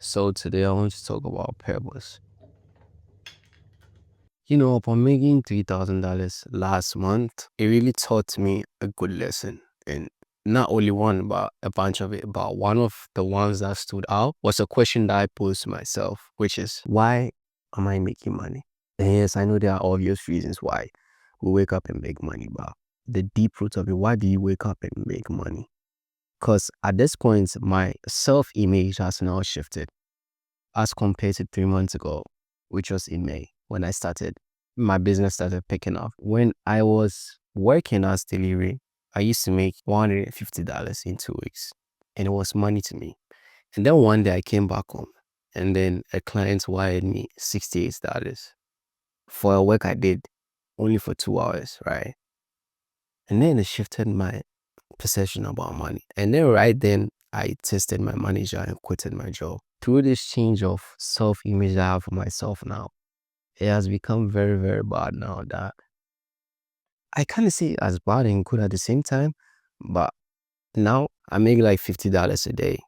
So today I want to talk about purpose. Upon making $3,000 last month, it really taught me a good lesson. And not only one, but a bunch of it. But one of the ones that stood out was a question that I posed to myself, which is, why am I making money? And yes, I know there are obvious reasons why we wake up and make money, but the deep root of it, why do you wake up and make money? Because at this point, my self image has now shifted as compared to 3 months ago, which was in May when my business started picking up. When I was working as delivery, I used to make $150 in 2 weeks, and it was money to me. And then one day I came back home, and then a client wired me $68 for a work I did only for 2 hours, right? And then it shifted my perception about money. And then right then, I tested my manager and quitted my job. Through this change of self-image I have for myself now, it has become very, very bad now that I kind of see it as bad and good at the same time. But now I make like $50 a day.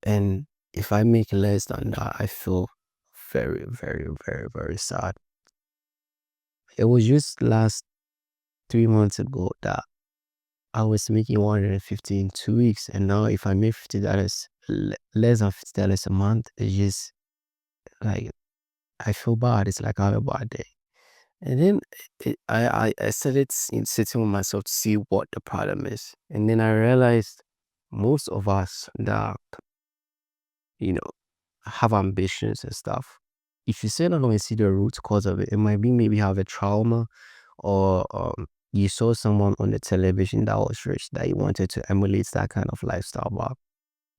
And if I make less than that, I feel very, very, very, very sad. It was just last 3 months ago that I was making 150 in 2 weeks. And now if I make $50, less than $50 a month, it's just like, I feel bad. It's like I have a bad day. And then I started sitting with myself to see what the problem is. And then I realized most of us that, you know, have ambitions and stuff, if you sit down and see the root cause of it, it might be maybe have a trauma or you saw someone on the television that was rich that you wanted to emulate that kind of lifestyle. But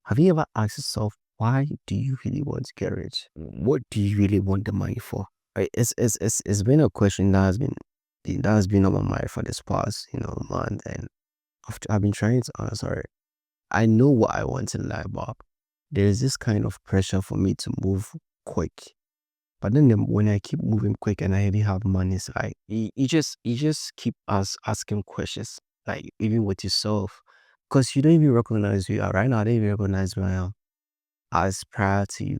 have you ever asked yourself, why do you really want to get rich? What do you really want the money for? Right? It's been a question that has been on my mind for this past, month, and after I've been trying to answer it. I know what I want in life, but there's this kind of pressure for me to move quick. But then when I keep moving quick and I already have money, it's like you just keep asking questions, like even with yourself, because you don't even recognize who you are right now. I don't even recognize who I am as prior to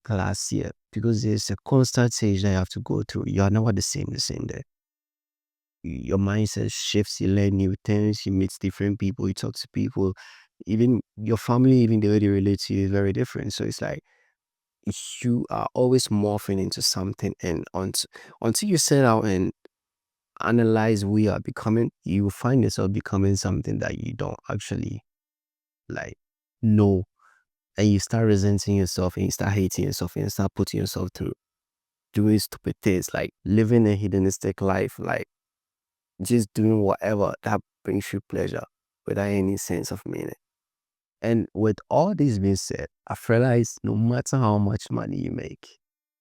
last year, because there's a constant stage that you have to go through. You are never the same day. Your mindset shifts, you learn new things, you meet different people, you talk to people, even your family, even the way they relate to you is very different. So it's like you are always morphing into something, and until you set out and analyze who you are becoming, you will find yourself becoming something that you don't actually like know, and you start resenting yourself, and you start hating yourself, and you start putting yourself through doing stupid things, like living a hedonistic life, like just doing whatever that brings you pleasure without any sense of meaning. And with all this being said, I've realized no matter how much money you make,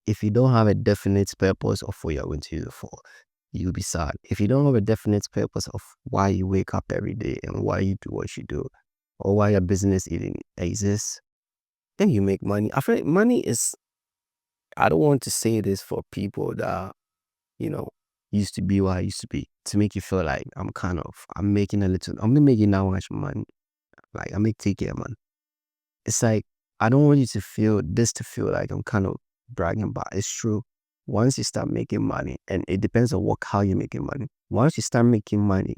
if you don't have a definite purpose of what you're going to use it for, you'll be sad. If you don't have a definite purpose of why you wake up every day and why you do what you do, or why your business even exists, then you make money. I feel like money is, I don't want to say this for people that, you know, used to be what I used to be, to make you feel like I'm making a little, I'm not making that much money. Like I make TK, man. It's like, I don't want you to feel like I'm kind of bragging, but it's true. Once you start making money, and it depends on how you're making money. Once you start making money,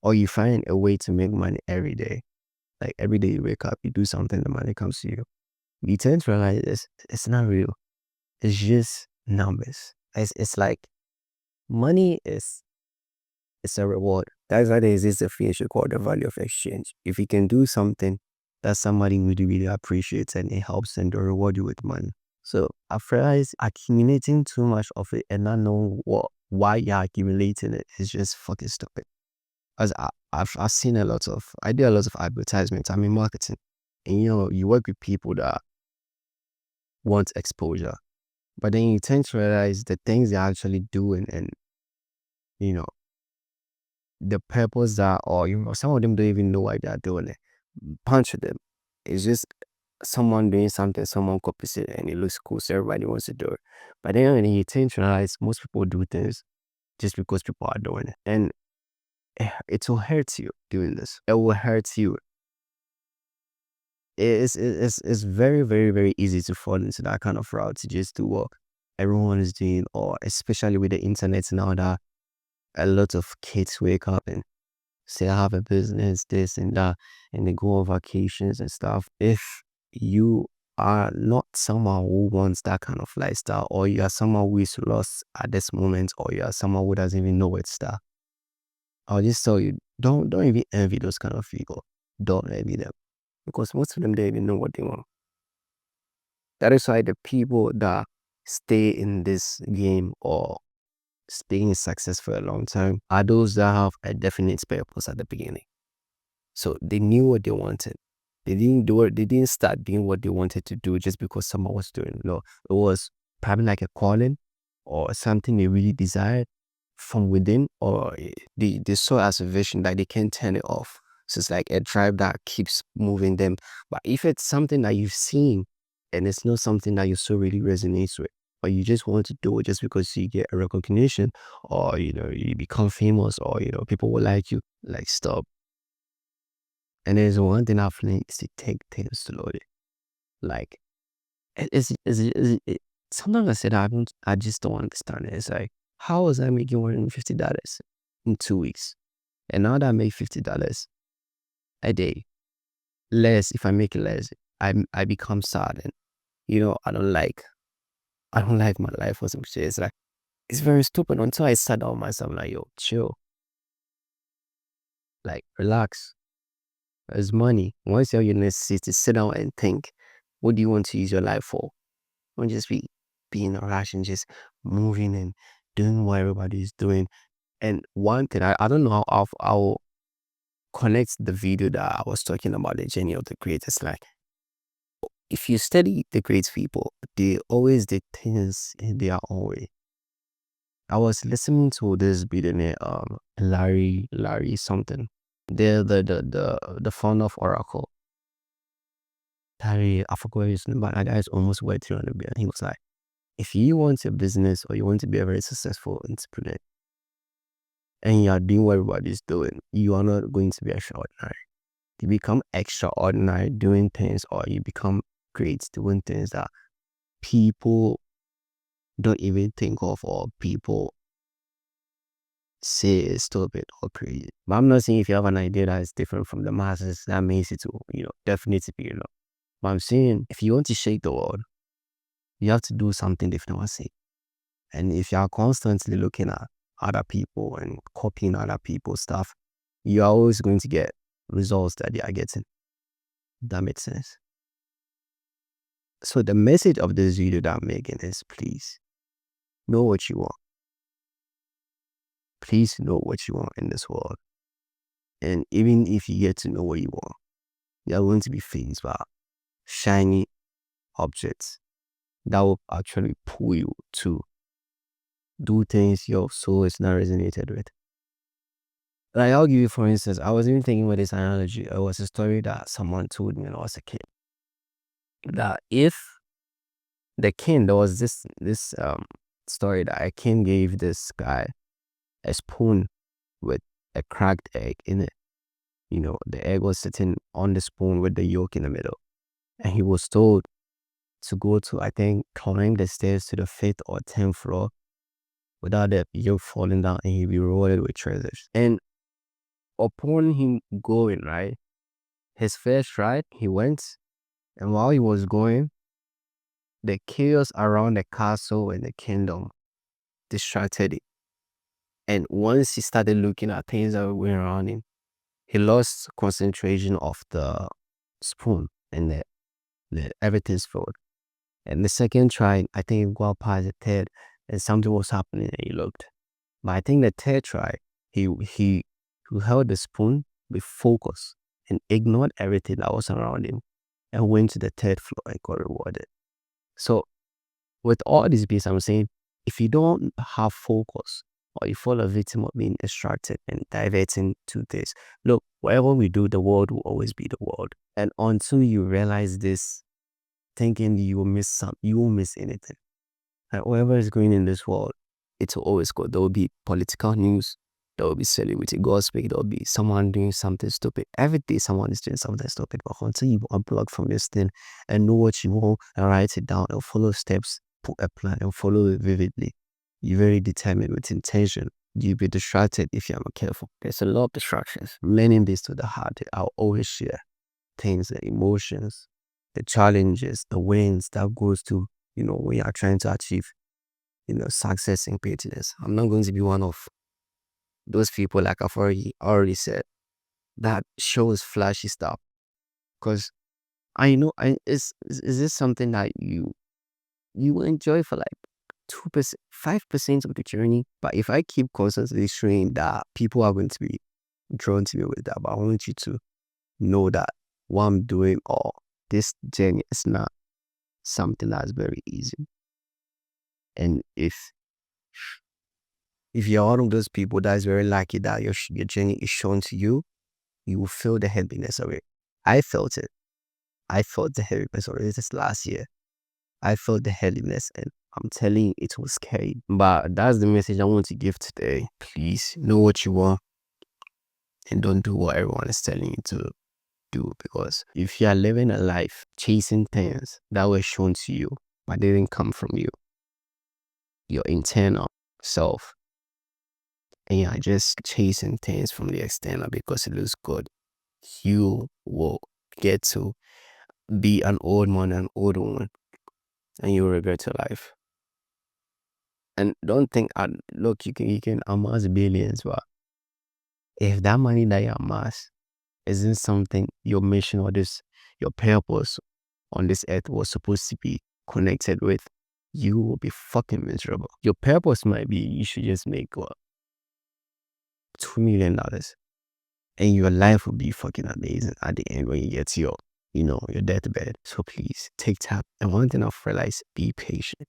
or you find a way to make money every day, like every day you wake up, you do something, the money comes to you. You tend to realize it's not real. It's just numbers. It's like money is, it's a reward. That's why there exists a thing called the value of exchange. If you can do something that somebody really, really appreciates, and it helps them to reward you with money. So I've realized accumulating too much of it and not knowing why you're accumulating it is just fucking stupid. As I've seen I do a lot of advertisements. I'm in marketing. And you work with people that want exposure. But then you tend to realize the things they're actually doing, and you know, the purpose that, or some of them don't even know why they're doing it. Punch them. It's just someone doing something, someone copies it, and it looks cool, so everybody wants to do it. But then when you tend to realize most people do things just because people are doing it, and it will hurt you doing this. It will hurt you it's very, very, very easy to fall into that kind of route to just do what everyone is doing, or especially with the internet now that a lot of kids wake up and say I have a business, this and that, and they go on vacations and stuff. If you are not someone who wants that kind of lifestyle, or you are someone who is lost at this moment, or you are someone who doesn't even know where to start, I'll just tell you, don't even envy those kind of people. Don't envy them, because most of them don't even know what they want. That is why the people that stay in this game or stay in success for a long time are those that have a definite purpose at the beginning. So they knew what they wanted. They didn't do it. They didn't start doing what they wanted to do just because someone was doing it. No, it was probably like a calling or something they really desired from within, or they saw as a vision that they can't turn it off. So it's like a drive that keeps moving them. But if it's something that you've seen and it's not something that you so really resonates with, or you just want to do it just because you get a recognition, or you become famous, or people will like you, like, stop. And there's one thing I've learned is to take things slowly. Like, sometimes I said I just don't understand it. It's like, how was I making $150 in 2 weeks? And now that I make $50 a day, less, if I make it less, I become sad, and I don't like my life or some shit. It's like, it's very stupid until I sat down myself, like, yo, chill, like, relax. There's money. Once you have your necessity, sit down and think, what do you want to use your life for? Don't just be being a rush and just moving and doing what everybody's doing. And one thing, I don't know how I'll connect the video that I was talking about, the journey of the greatest. Like, if you study the great people, they always did things in their own way. I was listening to this billionaire, Larry something. The founder of Oracle. Larry, I forgot his name, but that guy is almost worth 300 billion. He was like, if you want a business or you want to be a very successful entrepreneur and you are doing what everybody's doing, you are not going to be extraordinary. You become extraordinary doing things, or you become great doing things that people don't even think of, or people say is stupid or crazy. But I'm not saying if you have an idea that is different from the masses, that makes it to, definitely be, But I'm saying if you want to shake the world, you have to do something different, I say. And if you are constantly looking at other people and copying other people's stuff, you're always going to get results that they are getting. That makes sense. So the message of this video that I'm making is, please know what you want. Please know what you want in this world. And even if you get to know what you want, you're going to be faced by shiny objects that will actually pull you to do things your soul is not resonated with. Like, I'll give you, for instance, I was even thinking with this analogy. It was a story that someone told me when I was a kid. That if the king, there was this story that a king gave this guy a spoon with a cracked egg in it. The egg was sitting on the spoon with the yolk in the middle. And he was told to go to, I think, climb the stairs to the 5th or 10th floor without the yolk falling down, and he'd be rewarded with treasures. And upon him going, right, his first try, he went, and while he was going, the chaos around the castle and the kingdom distracted him. And once he started looking at things that were going around him, he lost concentration of the spoon, and the everything's failed. And the second try, I think he got past the third, and something was happening, and he looked. But I think the third try, he held the spoon with focus and ignored everything that was around him, and went to the 3rd floor and got rewarded. So with all these bits, I'm saying, if you don't have focus, or you fall a victim of being distracted and diverting to this, look, whatever we do, the world will always be the world. And until you realize this, thinking you will miss you won't miss anything. Like, whatever is going in this world, it will always go. There will be political news, there will be celebrity gossip, there will be someone doing something stupid. Every day someone is doing something stupid, but until you unplug from this thing and know what you want and write it down and follow steps, put a plan and follow it vividly, you're very determined with intention. You'll be distracted if you're not careful. There's a lot of distractions. Learning this to the heart, I'll always share things, the emotions, the challenges, the wins that goes to, when you are trying to achieve, success and greatness. I'm not going to be one of those people, like I've already said, that shows flashy stuff. Because I know is this something that you will enjoy for like 2%, 5% of the journey. But if I keep constantly showing that, people are going to be drawn to me with that. But I want you to know that what I'm doing or this journey is not something that's very easy. And if you're one of those people that is very lucky that your journey is shown to you, you will feel the heaviness of it. I felt it. I felt the heaviness of it this last year. I felt the heaviness, and I'm telling you, it was scary. But that's the message I want to give today. Please know what you want and don't do what everyone is telling you to do. Because if you are living a life chasing things that were shown to you but didn't come from you, your internal self, and you're just chasing things from the external because it looks good, you will get to be an old man, an old woman, and you'll regret your life. And don't think, look, you can amass billions, but if that money that you amass isn't something your mission or your purpose on this earth was supposed to be connected with, you will be fucking miserable. Your purpose might be you should just make what, $2 million, and your life will be fucking amazing at the end when you get to your deathbed. So please take time. And one thing I've realized, be patient.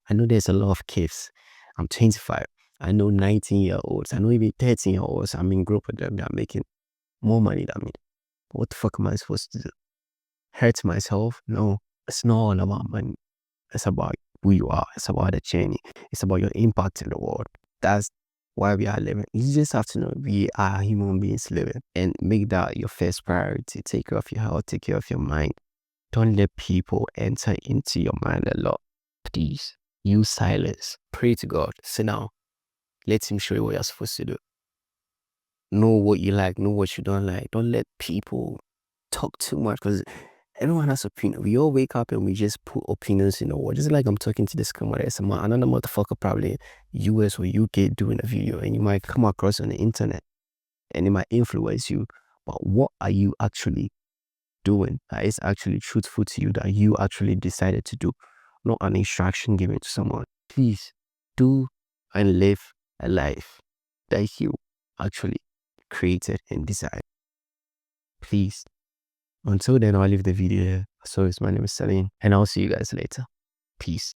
I know there's a lot of kids. I'm 25. I know 19-year-olds. I know even 13-year-olds. I'm in group with them. They're making more money than me. What the fuck am I supposed to do? Hurt myself? No. It's not all about money. It's about who you are. It's about the journey. It's about your impact in the world. That's why we are living. You just have to know we are human beings living, and make that your first priority. Take care of your health. Take care of your mind. Don't let people enter into your mind a lot. Please use silence. Pray to God. Sit down. Let Him show you what you're supposed to do. Know what you like. Know what you don't like. Don't let people talk too much, because everyone has opinion. We all wake up and we just put opinions in the world. Just like I'm talking to this camera, there's another motherfucker probably US or UK doing a video, and you might come across on the internet and it might influence you. But what are you actually doing that is actually truthful to you, that you actually decided to do, not an instruction given to someone? Please do and live a life that you actually created and designed. Please. Until then, I'll leave the video here. So, my name is Salim, and I'll see you guys later. Peace.